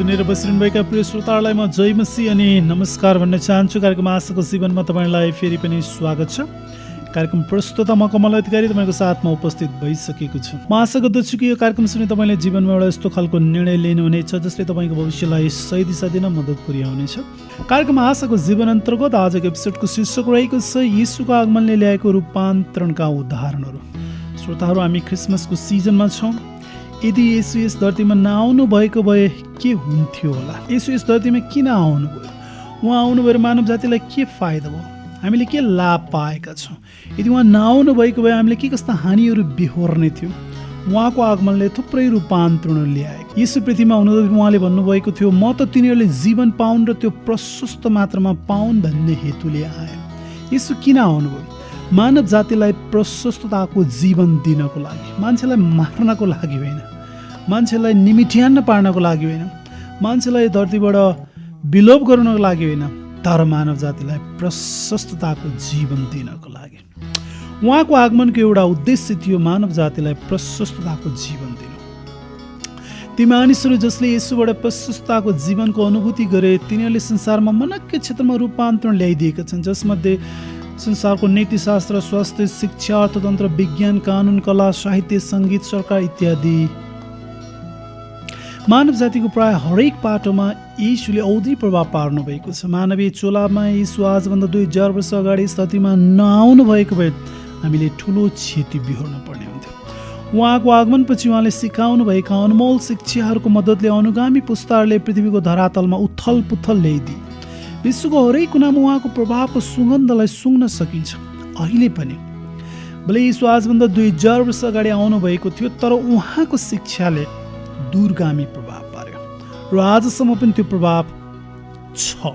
सुनेर बसिरहनुभएका प्रिय श्रोताहरूलाई म जय मसीह अनि नमस्कार भन्न चाहन्छु। कार्यक्रम आशाको जीवनमा तपाईँलाई फेरि पनि स्वागत छ। कार्यक्रम प्रस्तुता म कमल अधिकारी तपाईँको साथमा उपस्थित भइसकेको छु। म आशा गर्दछु कि यो कार्यक्रम सुनि तपाईँले जीवनमा एउटा यस्तो खालको निर्णय लिनुहुनेछ जसले तपाईँको भविष्यलाई सही दिशा दिन मद्दत पुर्याउनेछ। कार्यक्रम आशाको जीवन अन्तर्गत आजको एपिसोडको शीर्षक रहेको छ यीशुको आगमनले ल्याएको रूपान्तरणका उदाहरणहरू। श्रोताहरू, हामी क्रिसमसको सिजनमा छौँ। यदि येशू यस धरतीमा नआउनु भएको भए के हुन्थ्यो होला? येशू यस धरतीमा किन आउनुभयो? उहाँ आउनुभएर मानव जातिलाई के फाइदा भयो? हामीले के लाभ पाएका छौँ? यदि उहाँ नआउनु भएको भए हामीले के कस्ता हानिहरू बेहोर्ने थियौँ? उहाँको आगमनले थुप्रै रूपान्तरणहरू ल्याए। येशू पृथ्वीमा हुनुहुँदा उहाँले भन्नुभएको थियो, म त तिनीहरूले जीवन पाउन् र त्यो प्रशस्त मात्रामा पाउन् भन्ने हेतुले आए। येशू किन आउनुभयो? मानव जातिलाई प्रशस्तताको जीवन दिनको लागि, मान्छेलाई मार्नको लागि होइन, मान्छेलाई निमिट्यान्न पार्नको लागि होइन, मान्छेलाई धरतीबाट विलोप गर्नको लागि होइन, तर मानव जातिलाई प्रशस्तताको जीवन दिनको लागि। उहाँको आगमनको एउटा उद्देश्य थियो मानव जातिलाई प्रशस्तताको जीवन दिनु। ती मानिसहरू जसले येशूबाट प्रशस्तताको जीवनको अनुभूति गरे तिनीहरूले संसारमा मनक्कै क्षेत्रमा रूपान्तरण ल्याइदिएका छन्, जसमध्ये संसारको नीतिशास्त्र, स्वास्थ्य, शिक्षा, अर्थतन्त्र, विज्ञान, कानुन, कला, साहित्य, सङ्गीत, सरकार इत्यादि। मानव जातिको प्राय हरेक पाटोमा येशूले औधी प्रभाव पार्नु भएको छ। मानवीय चोलामा येशू आजभन्दा 2000 वर्ष अगाडि यस धरतीमा नआउनु भएको भए हामीले ठुलो क्षति बिहोर्न पर्ने हुन्थ्यो। उहाँको आगमनपछि उहाँले सिकाउनु भएका अनमोल शिक्षाहरूको मद्दतले अनुगामी पुस्ताहरूले पृथ्वीको धरातलमा उथल पुथल ल्याइदिए। विश्वको हरेक कुनामा उहाँको प्रभावको सुगन्धलाई सुँग्न सकिन्छ। अहिले पनि भले यीशु आजभन्दा 2000 वर्ष अगाडि आउनुभएको थियो, तर उहाँको शिक्षाले दूरगामी प्रभाव पार्यो र आजसम्म पनि त्यो प्रभाव छ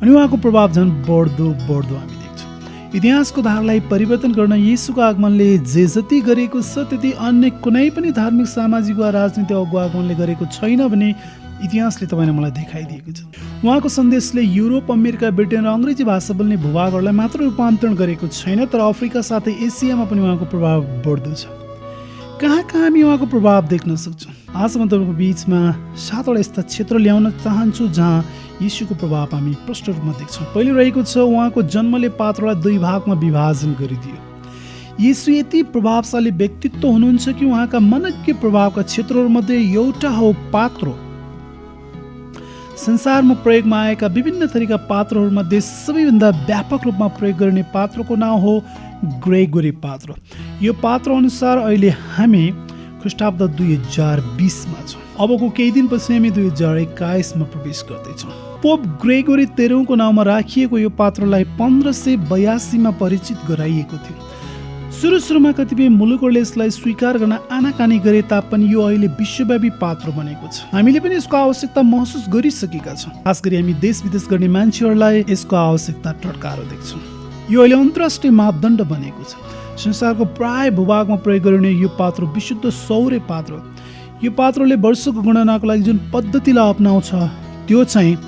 अनि उहाँको प्रभाव झन् बढ्दो हामी देख्छौँ। इतिहासको धारालाई परिवर्तन गर्न येशूको आगमनले जे जति गरेको छ त्यति अन्य कुनै पनि धार्मिक, सामाजिक वा राजनीतिक आगमनले गरेको छैन भने इतिहासले तपाईँले मलाई देखाइदिएको छ। उहाँको सन्देशले युरोप, अमेरिका, ब्रिटेन र अङ्ग्रेजी भाषा बोल्ने भूभागहरूलाई मात्र रूपान्तरण गरेको छैन, तर अफ्रिका साथै एसियामा पनि उहाँको प्रभाव बढ्दो छ। कहाँ हामी उहाँको प्रभाव देख्न सक्छौँ? आज म तपाईँको बिचमा 7वटा यस्ता क्षेत्र ल्याउन चाहन्छु जहाँ यीशुको प्रभाव हामी प्रष्ट रूपमा देख्छौँ। पहिलो रहेको छ उहाँको जन्मले पात्रलाई 2 भागमा विभाजन गरिदियो। यीशु यति प्रभावशाली व्यक्तित्व हुनुहुन्छ कि उहाँका मनक्कै प्रभावका क्षेत्रहरूमध्ये एउटा हो पात्रो। संसारमा प्रयोगमा आएका विभिन्न थरीका पात्रहरूमध्ये सबैभन्दा व्यापक रूपमा प्रयोग गरिने पात्रको नाम हो ग्रेगोरी पात्र। यो पात्र अनुसार अहिले हामी ख्रीष्टाब्द 2020मा छौँ। अबको केही दिनपछि हामी 2021मा प्रवेश गर्दैछौँ। पोप ग्रेगोरी 13औँको नाउँमा राखिएको यो पात्रलाई 1582मा परिचित गराइएको थियो। सुरुमा कतिपय मुलुकहरूले यसलाई स्वीकार गर्न आनाकानी गरे तापनि यो अहिले विश्वव्यापी पात्र बनेको छ। हामीले पनि यसको आवश्यकता महसुस गरिसकेका छौँ। खास गरी हामी देश विदेश गर्ने मान्छेहरूलाई यसको आवश्यकता टटकारो देख्छौँ। यो अहिले अन्तर्राष्ट्रिय मापदण्ड बनेको छ। संसारको प्राय भूभागमा प्रयोग गरिने यो पात्र विशुद्ध सौर्य पात्र। यो पात्रले वर्षको गणनाको लागि जुन पद्धतिलाई अपनाउँछ त्यो चाहिँ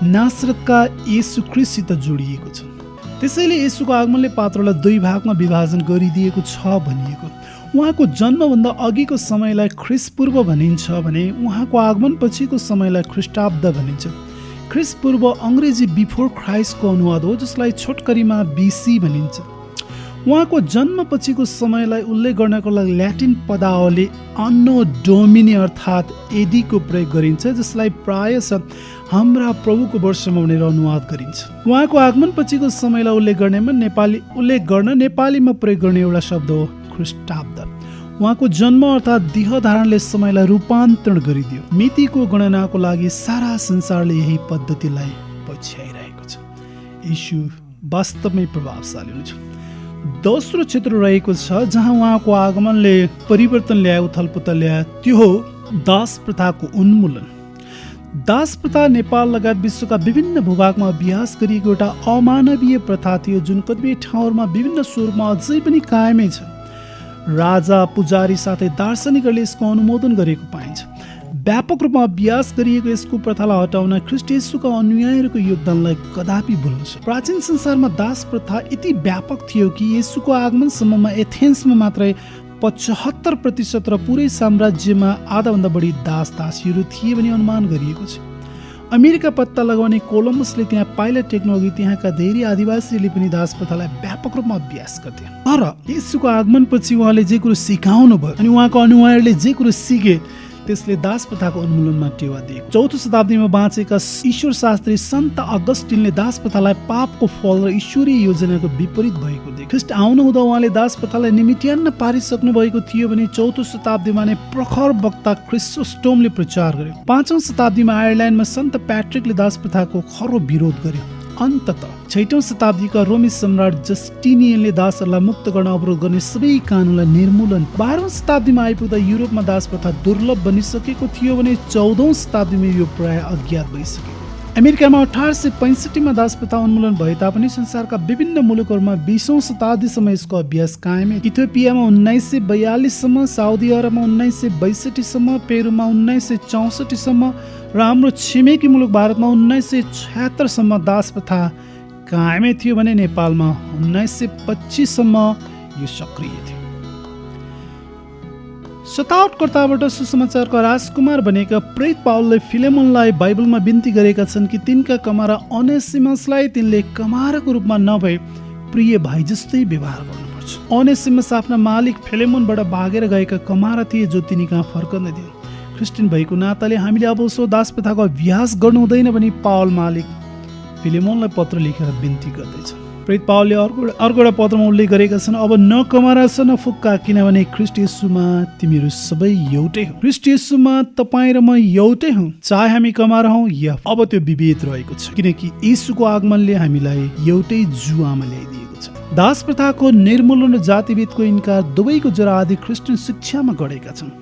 नासरतका येशू ख्रीष्टसित जोडिएको छ। त्यसैले येशूको आगमनले पात्रलाई 2 भागमा विभाजन गरिदिएको छ भनिएको। उहाँको जन्मभन्दा अघिको समयलाई ख्रीष्टपूर्व भनिन्छ भने उहाँको आगमन पछिको समयलाई ख्रीष्टाब्द भनिन्छ। ख्रीष्टपूर्व अङ्ग्रेजी बिफोर क्राइस्टको अनुवाद हो, जसलाई छोटकरीमा BC भनिन्छ। उहाँको जन्म पछिको समयलाई उल्लेख गर्नको लागि ल्याटिन पदावली अन्नो डोमिनी अर्थात् AD को प्रयोग गरिन्छ, जसलाई प्रायः हाम्रा प्रभुको वर्षमा भनेर अनुवाद गरिन्छ। उहाँको आगमन पछिको समयलाई उल्लेख गर्न नेपालीमा प्रयोग गर्ने एउटा शब्द हो ख्रीष्टाब्द। उहाँको जन्म अर्थात् देहधारणले समयलाई रूपान्तरण गरिदियो। मितिको गणनाको लागि सारा संसारले यही पद्धतिलाई पछ्याइरहेको छ। यीशु वास्तवमै प्रभावशाली हुनुहुन्छ। दोस्रो क्षेत्र रहेको छ जहाँ उहाँको आगमनले परिवर्तन ल्यायो, उथलपुथल ल्यायो, त्यो हो दास प्रथाको उन्मूलन। दास प्रथा नेपाल लगायत विश्वका विभिन्न भूभागमा अभ्यास गरिएको एउटा अमानवीय प्रथा थियो, जुन कतिपय ठाउँहरूमा विभिन्न स्वरूपमा अझै पनि कायमै छ। राजा, पुजारी साथै दार्शनिकहरूले यसको अनुमोदन गरेको पाइन्छ। व्यापक रूपमा अभ्यास गरिएको यसको प्रथालाई हटाउन ख्रीष्ट येशूका अनुयायीहरूको योगदानलाई कदापि भुल्नु। प्राचीन संसारमा दास प्रथा यति व्यापक थियो कि येशूको आगमनसम्ममा एथेन्समा मात्रै 75% र पुरै साम्राज्यमा आधाभन्दा बढी दासदासीहरू थिए भनी अनुमान गरिएको छ। अमेरिका पत्ता लगाउने कोलम्बसले त्यहाँ पाइलट टेक्नोलोजी त्यहाँका धेरै आदिवासीहरूले पनि दास प्रथालाई व्यापक रूपमा अभ्यास गर्थे। तर येशूको आगमनपछि उहाँले जे कुरो सिकाउनु भयो अनि उहाँको अनुयायीहरूले जे कुरो सिके त्यसले दास प्रथाको उन्मूलनमा टेवा दिएको। 4औं शताब्दीमा बाँचेका ईश्वर शास्त्री सन्त अगस्टिनले दास प्रथालाई पापको फल र ईश्वरीय योजनाको विपरीत भएको देखे। ख्रिस्ट आउनु हुँदा उहाँले दास प्रथालाई निमित्यान्न पारिसक्नु भएको थियो भने 4औं शताब्दीमा नै प्रखर वक्ता क्रिसोस्टोमले प्रचार गर्यो। 5औं शताब्दीमा आयरल्यान्डमा सन्त प्याट्रिकले दास प्रथाको खरो विरोध गर्यो। अन्ततः 6औं शताब्दीका रोमी सम्राट जस्टिनियनले दासहरूलाई मुक्त गर्न अवरोध गर्ने सबै कानुनलाई निर्मूलन। 12औं शताब्दीमा आइपुग्दा युरोपमा दास प्रथा दुर्लभ बनिसकेको थियो भने 14औं शताब्दीमा यो प्राय अज्ञात भइसक्यो। अमेरिकामा 1865मा दास प्रथा उन्मूलन भए तापनि संसारका विभिन्न मुलुकहरूमा 20औं शताब्दीसम्म यसको अभ्यास कायम। इथियोपियामा 1942 सम्म, साउदी अरबमा 1962 सम्म, पेरुमा 1964 सम्म र हाम्रो छिमेकी मुलुक भारतमा 1976 सम्म दास प्रथा कायमै थियो भने नेपालमा 1925 सम्म यो सक्रिय थियो। सतावटकर्ताबाट सुसमाचारका राजकुमार बनेका प्रेरित पावलले फिलेमोनलाई बाइबलमा बिन्ती गरेका छन् कि तिनका कमारा ओनेसिमसलाई तिनले कमाराको रूपमा नभए प्रिय भाइ जस्तै व्यवहार गर्नुपर्छ। ओनेसिमस आफ्ना मालिक फिलेमोनबाट भागेर गएका कमारा थिए जो तिनी कहाँ फर्कँदै थिए। क्रिस्चियन भएको नाताले हामीले अब सो दास प्रथाको अभ्यास गर्नु हुँदैन भनी पावल मालिक फिलेमोनलाई पत्र लेखेर बिन्ती गर्दैछ। प्रेरित पावलले अर्को एउटा पत्रमा उल्लेख गरेका छन्, अब न कमारा छ न फुक्का, किनभने ख्रिस्ट येशूमा तिमीहरू सबै एउटै हो। ख्रिस्ट येशूमा तपाईँ र म एउटै हौँ, चाहे हामी कमारा हौँ या। अब त्यो विभेद रहेको छ किनकि येशूको आगमनले हामीलाई एउटै जुवामा ल्याइदिएको छ। दास प्रथाको निर्मूलन र जातिभेदको इन्कार दुवैको जरा आदि क्रिस्चियन शिक्षामा गढेका छन्।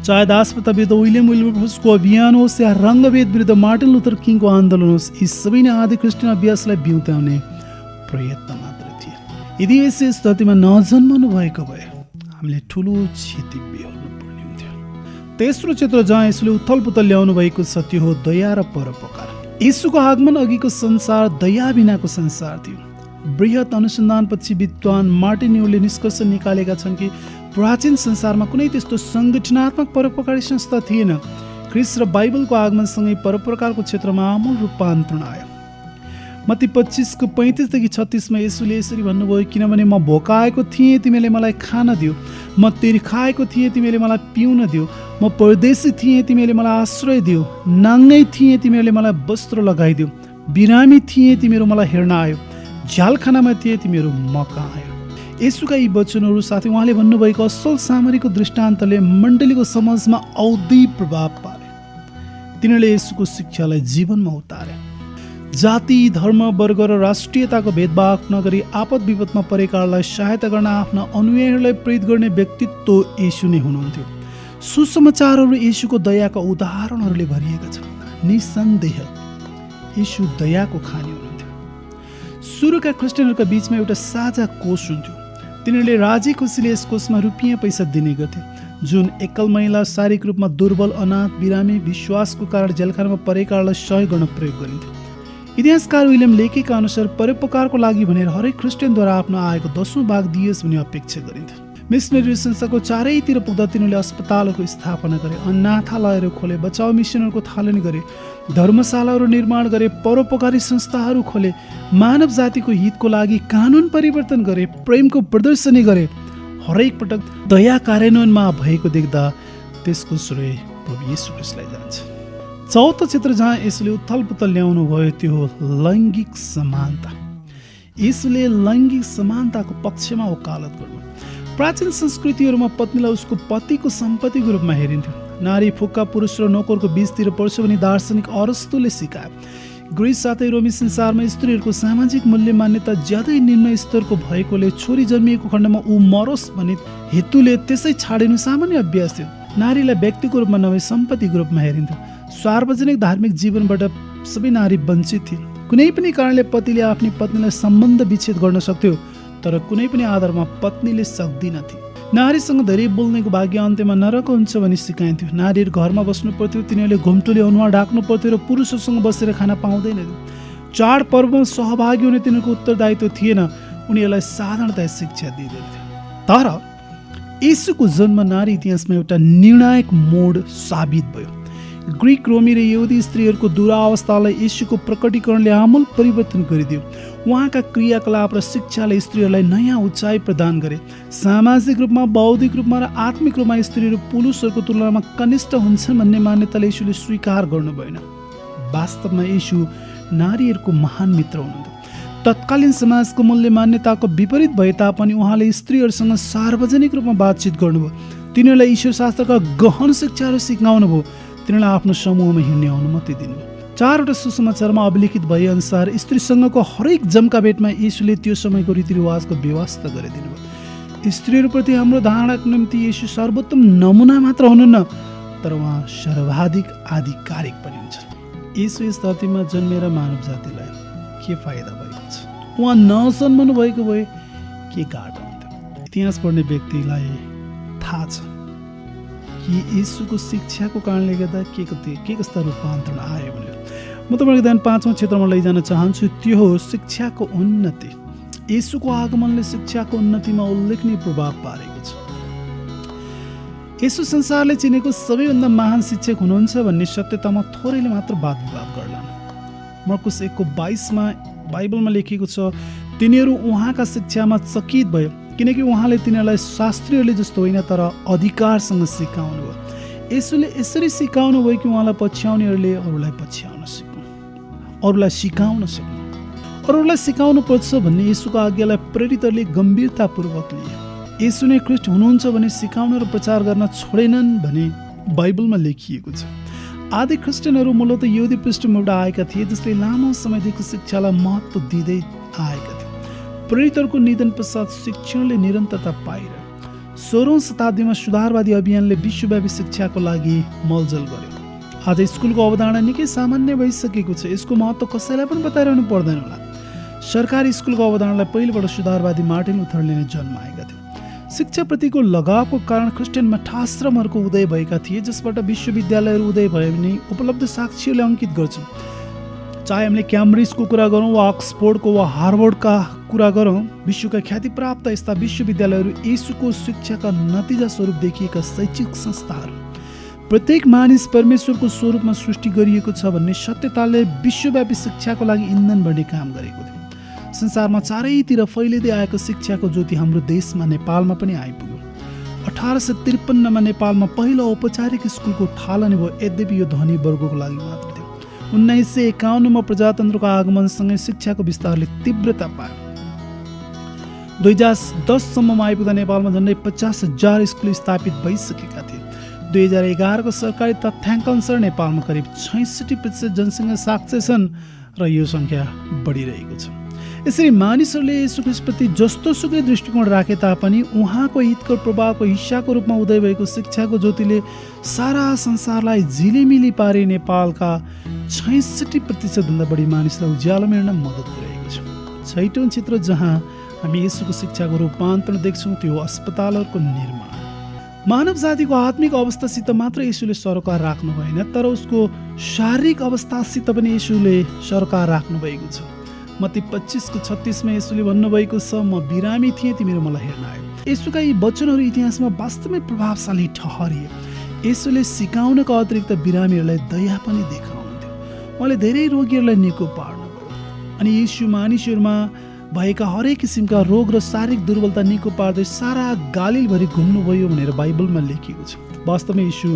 चाहे दास प्रथा विरुद्ध विलियम विल्बरफोर्सको अभियान होस् या रङ्गभेद विरुद्ध मार्टिन लुथर किङको आन्दोलन होस्, यी सबै नै आदि क्रिस्चियन अभ्यासलाई बिउताउने प्रयत्न मात्र थिए। यदि यस धरतीमा नजन्मनु भएको भए हामीले ठुलो क्षति बेहोर्नु पर्ने हुन्थ्यो। तेस्रो क्षेत्र जहाँ यसले उथल पुथल ल्याउनु भएको छ त्यो हो दया र परोपकार। येशूको आगमन अघिको संसार दया बिनाको संसार थियो। बृहत अनुसन्धानपछि विद्वान मार्टिन न्यूले निष्कर्ष निकालेका छन् कि प्राचीन संसारमा कुनै त्यस्तो सङ्गठनात्मक परोपकारी संस्था थिएन। ख्रिस्ट र बाइबलको आगमनसँगै परोपकारको क्षेत्रमा आमूल रूपान्तरण आयो। मत्ती 25:35-36 येशूले यसरी भन्नुभयो, किनभने म भोकाएको थिएँ तिमीले मलाई खान दियो, म तिर्खाएको थिएँ तिमीले मलाई पिउन दियो, म परदेशी थिएँ तिमीले मलाई आश्रय दियो, नाङ्गै थिएँ तिमीले मलाई वस्त्र लगाइदियो, बिरामी थिएँ तिमीहरू मलाई हेर्न आयो, झ्यालखानामा थिए तिमीहरू म कहाँ आयो। येशूका यी वचनहरू साथै उहाँले भन्नुभएको असल सामरीको दृष्टान्तले मण्डलीको समाजमा औधी प्रभाव पारे। तिनीहरूले येशूको शिक्षालाई जीवनमा उतारे। जाति, धर्म, वर्ग र राष्ट्रियताको भेदभाव नगरी आपद विपदमा परेकाहरूलाई सहायता गर्न आफ्ना अनुयायीहरूलाई प्रेरित गर्ने व्यक्तित्व येशू नै हुनुहुन्थ्यो। सुसमाचारहरू येशूको दयाका उदाहरणहरूले भरिएका छन्। निसन्देह येशू दयाको खानी हुनुहुन्थ्यो। सुरुका क्रिस्चियनहरूका बीचमा एउटा साझा कोष हुन्थ्यो। तिनीहरूले राजी खुसीले यस कोषमा रुपियाँ पैसा दिने गर्थे, जुन एकल महिला, शारीरिक रूपमा दुर्बल, अनाथ, बिरामी, विश्वासको कारण जेलखानामा परेकाहरूलाई सहयोग गर्न प्रयोग गरिन्थ्यो। इतिहासकार विलियम लेकेका अनुसार परोपकारको लागि भनेर हरेक क्रिस्चियनद्वारा आफ्नो आएको 10औं भाग दियोस् भन्ने अपेक्षा गरिन्थ्यो। मिसनरी संस्थाको चारैतिर पुग्दा तिनीहरूले अस्पतालहरूको स्थापना गरे, अनाथालयहरू खोले, बचाउ मिसनहरूको थालनी गरे, धर्मशालाहरू निर्माण गरे, परोपकारी संस्थाहरू खोले, मानव जातिको हितको लागि कानुन परिवर्तन गरे, प्रेमको प्रदर्शनी गरे। हरेक पटक दया कार्यान्वयनमा भएको देख्दा त्यसको श्रेय प्रभु येशू ख्रिस्टलाई जान्छ। चौथो क्षेत्र जहाँ यसले उथल पुथल ल्याउनु भयो त्यो हो लैङ्गिक समानता। यसले लैङ्गिक समानताको पक्षमा वकालत गर्नु। प्राचीन संस्कृतिहरूमा पत्नीलाई उसको पतिको सम्पत्तिको रूपमा हेरिन्थ्यो। नारी फुक्का पुरुष र नोकरको बीचतिर पर्छ भनी दार्शनिक अरस्तोले सिकाए। ग्रिस साथै रोमी संसारमा स्त्रीहरूको सामाजिक मूल्य मान्यता ज्यादै निम्न स्तरको भएकोले छोरी जन्मिएको खण्डमा ऊ मरोस् भन्ने हेतुले त्यसै छाडिनु सामान्य अभ्यास थियो। नारीलाई व्यक्तिको रूपमा नभए सम्पत्तिको रूपमा हेरिन्थ्यो। सार्वजनिक धार्मिक जीवनबाट सबै नारी वञ्चित थिए। कुनै पनि कारणले पतिले आफ्नी पत्नीलाई सम्बन्ध विच्छेद गर्न सक्थ्यो, तर कुनै पनि आधारमा पत्नीले सक्दिनथे। नारीसँग धेरै बोल्नेको भाग्य अन्त्यमा नरक हुन्छ भनी सिकाइन्थ्यो। नारीहरू घरमा बस्नु पर्थ्यो, तिनीहरूले घुम्टोले अनुहार ढाक्नु पर्थ्यो र पुरुषहरूसँग बसेर खान पाउँदैनथ्यो। चाड पर्वमा सहभागी हुने तिनीहरूको उत्तरदायित्व थिएन, उनीहरूलाई साधारणतया शिक्षा दिँदैनथ्यो। तर येशूको जन्म नारी इतिहासमा एउटा निर्णायक मोड साबित भयो। ग्रिक, रोमी र यहुदी स्त्रीहरूको दुरावस्थालाई येशूको प्रकटीकरणले आमूल परिवर्तन गरिदियो। उहाँका क्रियाकलाप र शिक्षाले स्त्रीहरूलाई नयाँ उचाइ प्रदान गरे। सामाजिक रूपमा, बौद्धिक रूपमा र आत्मिक रूपमा स्त्रीहरू पुरुषहरूको तुलनामा कनिष्ठ हुन्छन् भन्ने मान्यताले येशूले स्वीकार गर्नु भएन। वास्तवमा येशू नारीहरूको महान मित्र हुनुहुन्थ्यो। तत्कालीन समाजको मूल्य मान्यताको विपरीत भए तापनि उहाँले स्त्रीहरूसँग सार्वजनिक रूपमा बातचित गर्नुभयो। तिनीहरूलाई ईश्वर शास्त्रका गहन शिक्षाहरू सिकाउनु भयो। तिनीहरूलाई आफ्नो समूहमा हिँड्ने अनुमति दिनुभयो। 4वटा सुसमाचारमा अभिलेखित भए अनुसार स्त्रीसँगको हरेक जम्का भेटमा येशूले त्यो समयको रीतिरिवाजको व्यवस्था गरिदिनु भयो। स्त्रीहरूप्रति हाम्रो धारणाको निम्ति येशू सर्वोत्तम नमुना मात्र हुनुहुन्न, तर उहाँ सर्वाधिक आधिकारिक पनि हुन्छ। येशू यस धरतीमा जन्मेर मानव जातिलाई के फाइदा भएको छ? उहाँ नजन्मनु भएको भए के गाह्रो हुन्थ्यो? इतिहास पढ्ने व्यक्तिलाई थाहा छ कि येशूको शिक्षाको कारणले गर्दा के कस्ता रूपान्तरण आयो भनेर। म तपाईँको ध्यान 5औं क्षेत्रमा लैजान चाहन्छु। त्यो हो शिक्षाको उन्नति। येशूको आगमनले शिक्षाको उन्नतिमा उल्लेखनीय प्रभाव पारेको छ। येशू संसारले चिनेको सबैभन्दा महान शिक्षक हुनुहुन्छ भन्ने सत्यतामा थोरैले मात्र वाद विवाद गर्लान्। मर्कुस 1:22 बाइबलमा लेखिएको छ, तिनीहरू उहाँका शिक्षामा चकित भयो किनकि उहाँले तिनीहरूलाई शास्त्रीहरूले जस्तो होइन तर अधिकारसँग सिकाउनु भयो। येशूले यसरी सिकाउनु भयो कि उहाँलाई पछ्याउनेहरूले अरूलाई पछ्याउन सक्नु, अरूलाई सिकाउन सक्नु, अरूलाई सिकाउनु पर्छ भन्ने येशूको आज्ञालाई प्रेरितहरूले गम्भीरतापूर्वक लिए। येशू नै ख्रीष्ट हुनुहुन्छ भने सिकाउन र प्रचार गर्न छोडेनन् भने बाइबलमा लेखिएको छ। आदि क्रिस्चियनहरू मूलतः यहुदी पृष्ठभूमिबाट आएका थिए जसले लामो समयदेखि शिक्षालाई महत्त्व दिँदै आएका थिए। प्रेरितहरूको निधन पश्चात शिक्षणले निरन्तरता पाइरह्यो। 16औं शताब्दीमा सुधारवादी अभियानले विश्वव्यापी शिक्षाको लागि मलजल गर्यो। आज स्कुलको अवधारणा निकै सामान्य भइसकेको छ। यसको महत्त्व कसैलाई पनि बताइरहनु पर्दैन होला। सरकारी स्कुलको अवधारणालाई पहिलोपल्ट सुधारवादी मार्टिन लुथरले नै जन्माएका थिए। शिक्षाप्रतिको लगावको कारण क्रिस्चियन मठाश्रमहरूको उदय भएका थिए जसबाट विश्वविद्यालयहरू उदय भयो भने उपलब्ध साक्षीहरूले अङ्कित गर्छन्। चाहे हामीले क्याम्ब्रिजको कुरा गरौँ वा अक्सफोर्डको वा हार्वर्डका कुरा गरौँ, विश्वका ख्यातिप्राप्त यस्ता विश्वविद्यालयहरू येशूको शिक्षाका नतिजा स्वरूप देखिएका शैक्षिक संस्थाहरू। प्रत्येक मानिस परमेश्वरको स्वरूपमा सृष्टि गरिएको छ भन्ने सत्यताले विश्वव्यापी शिक्षाको लागि इन्धन बढ्ने काम गरेको थियो। संसारमा चारैतिर फैलिँदै आएको शिक्षाको ज्योति हाम्रो देशमा नेपालमा पनि आइपुग्यो। 1853मा नेपालमा पहिलो औपचारिक स्कुलको थालनी भयो, यद्यपि यो धनी वर्गको लागि मात्र थियो। 1951मा प्रजातन्त्रको आगमनसँगै शिक्षाको विस्तारले तीव्रता पायो। 2010सम्ममा आइपुग्दा नेपालमा झन्डै 50,000 स्कुल स्थापित भइसकेका थिए। 2011को सरकारी तथ्याङ्क अनुसार नेपालमा करिब 66% जनसङ्ख्या साक्षर छन् र यो सङ्ख्या बढिरहेको छ। यसरी मानिसहरूले येशू ख्रीष्टप्रति जस्तो सुकै दृष्टिकोण राखे तापनि उहाँको हितको प्रभावको हिस्साको रूपमा उदय भएको शिक्षाको ज्योतिले सारा संसारलाई झिलिमिली पारी नेपालका 66% भन्दा बढी मानिसलाई उज्यालोमा हिँड्न मद्दत गरिरहेको छ। 6औं क्षेत्र जहाँ हामी येशूको शिक्षाको रूपान्तरण देख्छौँ त्यो हो अस्पतालहरूको निर्माण। मानव जातिको आत्मिक अवस्थासित मात्र येशूले सरोकार राख्नु भएन, तर उसको शारीरिक अवस्थासित पनि येशूले सरोकार राख्नु भएको छ। मत्ती 25:36मा येशूले भन्नुभएको छ, म बिरामी थिएँ, तिमीहरू मलाई हेर्न आयो। येशूका यी वचनहरू इतिहासमा वास्तवमै प्रभावशाली ठहरिए। येशूले सिकाउनका अतिरिक्त बिरामीहरूलाई दया पनि देखाउनुहुन्थ्यो। उहाँले धेरै रोगीहरूलाई निको पार्नुभयो अनि येशू मानिसहरूमा भएका हरेक किसिमका रोग र शारीरिक दुर्बलता निको पार्दै सारा गालिलभरि घुम्नुभयो भनेर बाइबलमा लेखिएको छ। वास्तवमा येशू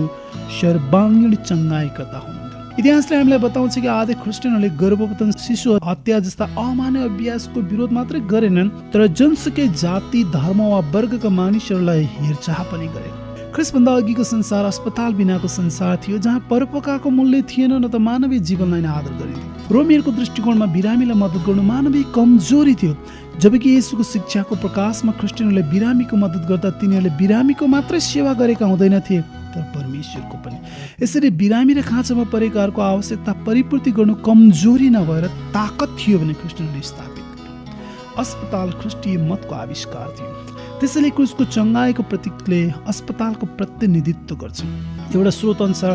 सर्वाङ्गीण चङ्गाइकर्ता हुनुहुन्थ्यो। इतिहासले हामीलाई बताउँछ कि आदि क्रिस्चियनहरूले गर्भपतन, शिशु हत्या जस्ता अमानवीय अभ्यासको विरोध मात्रै गरेनन्, तर जनसुकै जाति, धर्म वा वर्गका मानिसहरूलाई हेरचाह पनि गरे। ख्रिस्टभन्दा अघिको संसार अस्पताल बिनाको संसार थियो जहाँ परोपकारको मूल्य थिएन न त मानवीय जीवनलाई नै आदर गरिन्थ्यो। रोमीहरूको दृष्टिकोणमा बिरामीलाई मद्दत गर्नु मानवीय कमजोरी थियो, जबकि येशूको शिक्षाको प्रकाशमा क्रिस्चियनहरूले बिरामीको मद्दत गर्दा तिनीहरूले बिरामीको मात्रै सेवा गरेका हुँदैनथे तर परमेश्वरको पनि। यसरी बिरामी र खाँचोमा परेकाहरूको आवश्यकता परिपूर्ति गर्नु कमजोरी नभएर ताकत थियो भने क्रिस्चियनहरूले स्थापित गरे। अस्पताल ख्रिस्टीय मतको आविष्कार थियो, त्यसैले क्रुसको चङ्गाइको प्रतीकले अस्पतालको प्रतिनिधित्व गर्छ। एउटा स्रोत अनुसार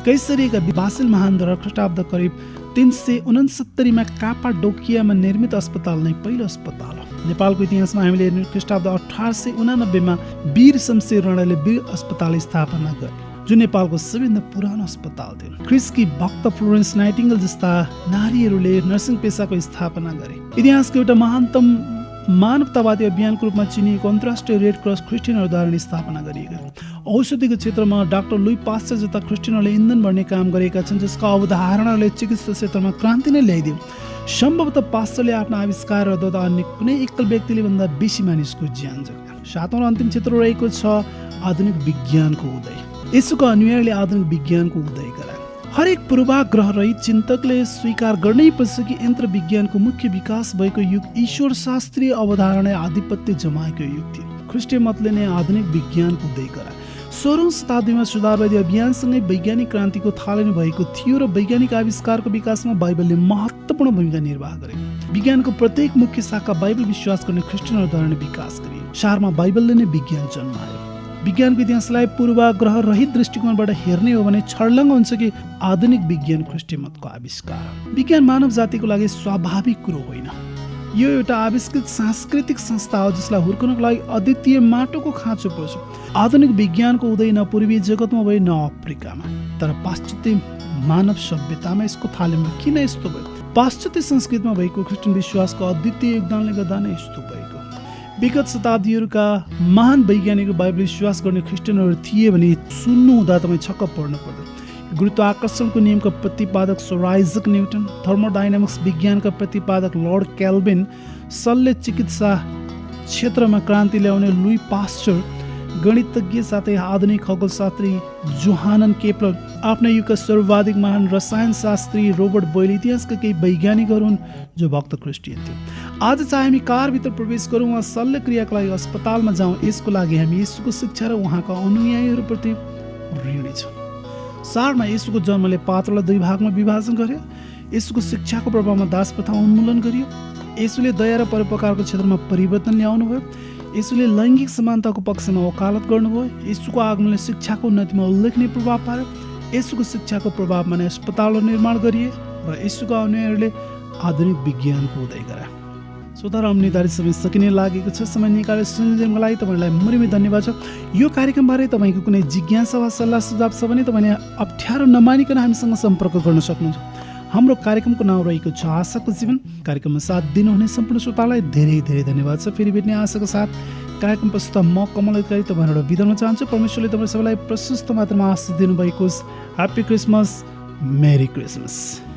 कैसरियाका बासिल महानद्वारा ख्रिस्टाब्द करिब 369मा कापाडोकियामा निर्मित अस्पताल नै पहिलो अस्पताल हो। नेपालको इतिहासमा हामीले ख्रिस्टाब्द 1889 वीर शमशेर राणाले वीर अस्पताल स्थापना गरे, जुन नेपालको सबैभन्दा पुरानो अस्पताल थियो। ख्रिस्टकी भक्त फ्लोरेन्स नाइटिङ्गेल जस्ता नारीहरूले नर्सिङ पेसाको स्थापना गरे। इतिहासको एउटा महानतम मानवतावादी अभियानको रूपमा चिनिएको अन्तर्राष्ट्रिय रेड क्रस ख्रिस्टियनहरूद्वारा स्थापना गरिएको। औषधिको क्षेत्रमा डाक्टर लुई पास्चर जस्ता ख्रिस्टियनहरूले इन्धन भर्ने काम गरेका छन्, जसका अवधारणाले चिकित्सा क्षेत्रमा क्रान्ति नै ल्याइदियो। सम्भवतः पास्चरले आफ्नो आविष्कारद्वारा अन्य कुनै एकल व्यक्तिले भन्दा बेसी मानिसको ज्यान जोगाए। सातौँ र अन्तिम क्षेत्र रहेको छ आधुनिक विज्ञानको उदय। यसुको अनुयायीले आधुनिक विज्ञानको उदय गराए। हरेक पूर्वाग्रह रहित चिन्तकले स्वीकार गर्नै पर्छ कि यन्त्र विज्ञानको मुख्य विकास भएको युग ईश्वर शास्त्रीय अवधारणा आधिपत्य जमाएको युग थियो। ख्रिस्टीय मतले नै आधुनिक विज्ञानको उदय गराए। 16औं शताब्दीमा सुधारवादी अभियानसँगै वैज्ञानिक क्रान्तिको थालनी भएको थियो र वैज्ञानिक आविष्कारको विकासमा बाइबलले महत्त्वपूर्ण भूमिका निर्वाह गरे। विज्ञानको प्रत्येक मुख्य शाखा बाइबल विश्वास गर्ने ख्रिस्टियनहरूद्वारा नै विकास गरियो। सारमा बाइबलले नै विज्ञान जन्मायो। विज्ञानको इतिहासलाई पूर्वाग्रह रहित दृष्टिकोणबाट हेर्ने हो भने छर्लङ्ग हुन्छ कि आधुनिक विज्ञान ख्रिस्टीय मतको आविष्कार। विज्ञान मानव जातिको लागि स्वाभाविक कुरो होइन। यो एउटा आविष्कृत सांस्कृतिक संस्था हो जसलाई हुर्कनको लागि अद्वितीय माटोको खाँचो पर्छ। आधुनिक विज्ञानको उदय न पूर्वीय जगतमा भयो न अफ्रिकामा, तर पाश्चात्य मानव सभ्यतामा यसको थालनीमा किन यस्तो भयो? पाश्चात्य संस्कृतिमा भएको ख्रिस्टियन विश्वासको अद्वितीय योगदानले गर्दा नै यस्तो भएको। विगत शताब्दीहरूका महान वैज्ञानिक बाइबल विश्वास गर्ने ख्रिस्टियनहरू थिए भने सुन्नु हुँदा तपाईँ छक्क पर्नु पर्दैन। गुरुत्वाकर्षणको नियमका प्रतिपादक सर आइजक न्युटन, थर्मोडाइनामिक्स विज्ञानका प्रतिपादक लर्ड केल्विन, शल्य चिकित्सा क्षेत्रमा क्रान्ति ल्याउने लुई पास्चर, गणितज्ञ साथै आधुनिक खगोलशास्त्री जोहानन केप्लर, आफ्नै युगका सर्वाधिक महान रसायनशास्त्री रोबर्ट बोयल इतिहासका केही वैज्ञानिकहरू हुन् जो भक्त ख्रिस्टियन थिए। आज चाहे हामी कारभित्र प्रवेश गरौँ वा शल्य क्रियाको लागि अस्पतालमा जाउँ, यसको लागि हामी येशूको शिक्षा र उहाँका अनुयायीहरूप्रति ऋणी छौँ। सारमा येशूको जन्मले पात्रलाई दुई भागमा विभाजन गर्यो। येशूको शिक्षाको प्रभावमा दास प्रथा उन्मूलन गरियो। येशूले दया र परोपकारको क्षेत्रमा परिवर्तन ल्याउनु भयो। येशूले लैङ्गिक समानताको पक्षमा वकालत गर्नुभयो। येशूको आगमनले शिक्षाको उन्नतिमा उल्लेखनीय प्रभाव पार्यो। येशूको शिक्षाको प्रभावमा नै अस्पतालहरू निर्माण गरिए र येशूका अनुयायीहरूले आधुनिक विज्ञानको उदय गराए। श्रोता र निर्धारित समय सकिने लागेको छ। समय निकालेर सुनिदिनुको लागि तपाईँलाई मुरीमै धन्यवाद छ। यो कार्यक्रमबारे तपाईँको कुनै जिज्ञासा वा सल्लाह सुझाव छ भने तपाईँले अप्ठ्यारो नमानिकन हामीसँग सम्पर्क गर्न सक्नुहुन्छ। हाम्रो कार्यक्रमको नाउँ रहेको छ आशाको जीवन। कार्यक्रममा साथ दिनुहुने सम्पूर्ण श्रोतालाई धेरै धेरै धन्यवाद छ। फेरि भेट्ने आशाको साथ कार्यक्रम प्रस्तुत म कमल अधिकारी तपाईँबाट बिदा हुन चाहन्छु। परमेश्वरले तपाईँ सबैलाई प्रशस्त मात्रामा आशिष दिनुभएको होस्। Happy Christmas, merry Christmas.